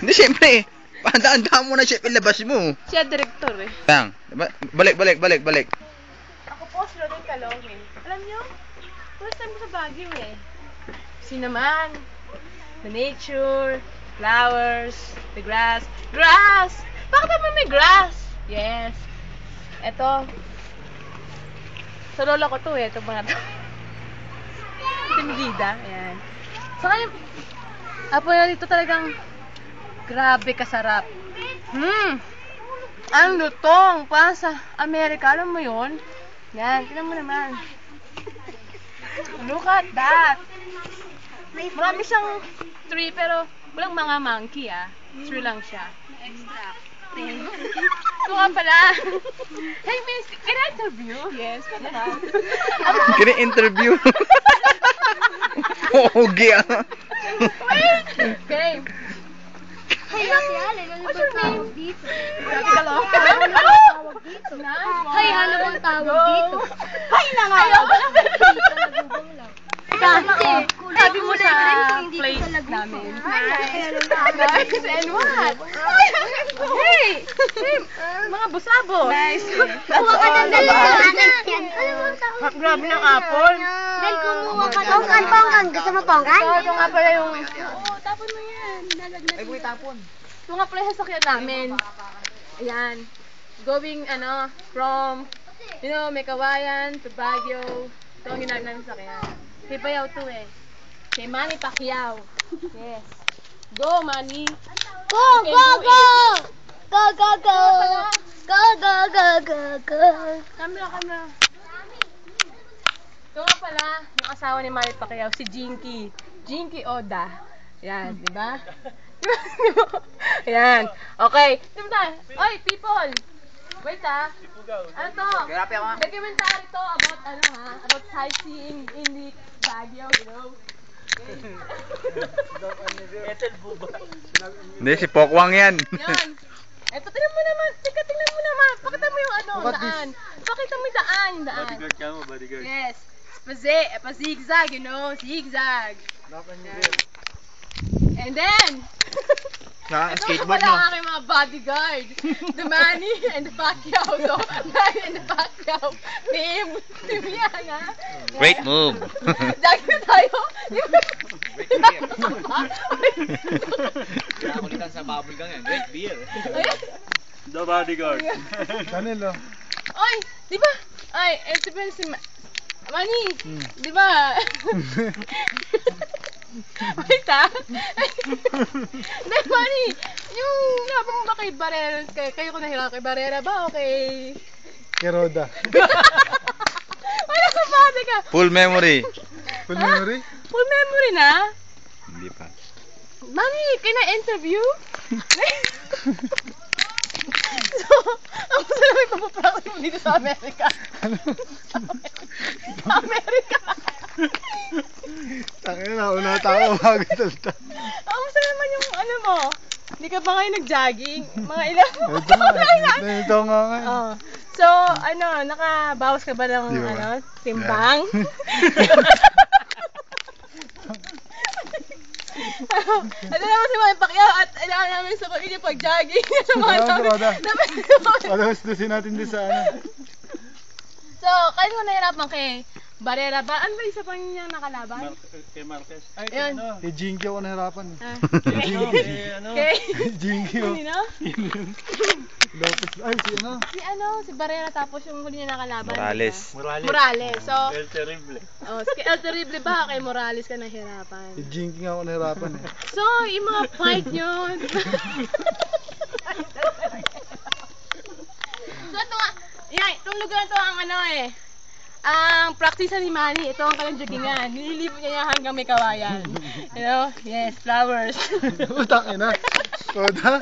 Hindi, siyempre. Pahandaan-handaan mo na, chef, ilabas mo. Siya director eh. Bang. Balik. Ako po, Rodel Calongin. Alam nyo, first time ko sa Baguio eh. Naman, the nature, flowers, the grass. Grass! Bakit naman may grass? Yes. Ito. Sa lola ko to eh, itong mga to. Tindida, ayan. So ngayon, apo na dito talagang grabe kasarap. Ang lutong, pa sa Amerika, alam mo yun? Yan, tignan mo naman. Look at that! Marami siyang tree pero walang mga monkey ah. Tree lang siya. Extra. Ito nga pala. Hey miss, can I interview? Yes, pwede ba? Can I interview? Pogi ah. Okay. Hay, what's your name? Dito. Hay, ano bang tawag dito? Hay na nga! Sabi mo sa place namin. Nice and what? Hey! Mga busabos. Nice. Kuha ka ng Grabe ng apple. Then kumuha ka ng pongkan. Gusto mo pongkan? Ito nga pala yung... Oo, tapon mo yan. Ay, buhay tapon. Ito nga pala yung sasakyan namin. Ayan. Going, from, may Kawayan to Baguio. Ito ang hinag namin sasakyan. Kay Bayaw to eh. Kay Manny Pacquiao. Yes. Go, Manny. Go! Go! Camera. Ito nga pala, yung asawa ni Manny Pacquiao, si Jinky. Jinky Oda. Yan, di ba? Yan. Okay. Simta. Oy, people. Wait Ano to? Documentary to about about sightseeing in the Baguio, you know? Hindi, si Pokwang yan. Yan. Eto, tingnan mo naman. Tingnan mo naman. Pakita mo yung daan. Pakita mo yung daan. Bodyguard ka mo, bodyguard. Yes. Pa-zigzag, you know? Zigzag. And then, Skateboard ito mo. pala ang aking mga bodyguard. The Manny and the Pacquiao. So, Manny and the Pacquiao. Team yan, ha? Great move. Dagi na tayo. Nakulitan sa bubble gang yan. Great beer. The bodyguard. Kanilo. Oy, di ba? Ay, ito ba si Manny? Di ba? Wait Hindi, Manny, yung labang mo ba kay Barrera, kayo ko nahira kay Barrera ba o kay... Kay Roda. Wala ka pati ka. Full memory. Full memory? Full memory na? Hindi pa. Manny, can I interview? So, ang gusto namin papapractice mo dito sa Amerika. Sa Amerika. Tangina na, una tao bago salita. Ang gusto naman yung mo. Hindi ka ba ngayon nag-jogging? Mga ilang... Ito nga nga. Oh. So, nakabawas ka ba ng timbang? Ano naman si Manny Pacquiao at kailangan namin sa pamilya pag-jogging sa mga Palawas-dusin natin din sa So, kaya ko nahirapan kay Barrera ba? Ano ba isa pang niyang nakalaban? Kay Marquez. Ayun. Kay Jinky ako nahirapan. Kay Jinky ako. Sino? Lopez. Ay, Si Barrera tapos yung huli niya nakalaban. Morales. Morales. So, El Terrible. si El Terrible ba? Kay Morales ka nahirapan. Kay Jinky nga ako nahirapan eh. So, yung mga fight nyo. So, ito nga. Yan, itong lugar na ito ang ang practice ni Manny, ito ang kanyang joggingan. Nililibot niya hanggang may Kawayan. You know? Yes, flowers. Utang ina. Roda.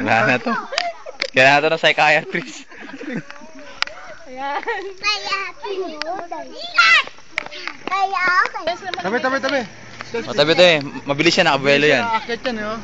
Wala na to. Kaya na to ng psychiatrist. Ayan. Kaya ako. Tabi. Matabi to eh. Mabilis siya, nakabuelo yan. Akit yan eh oh.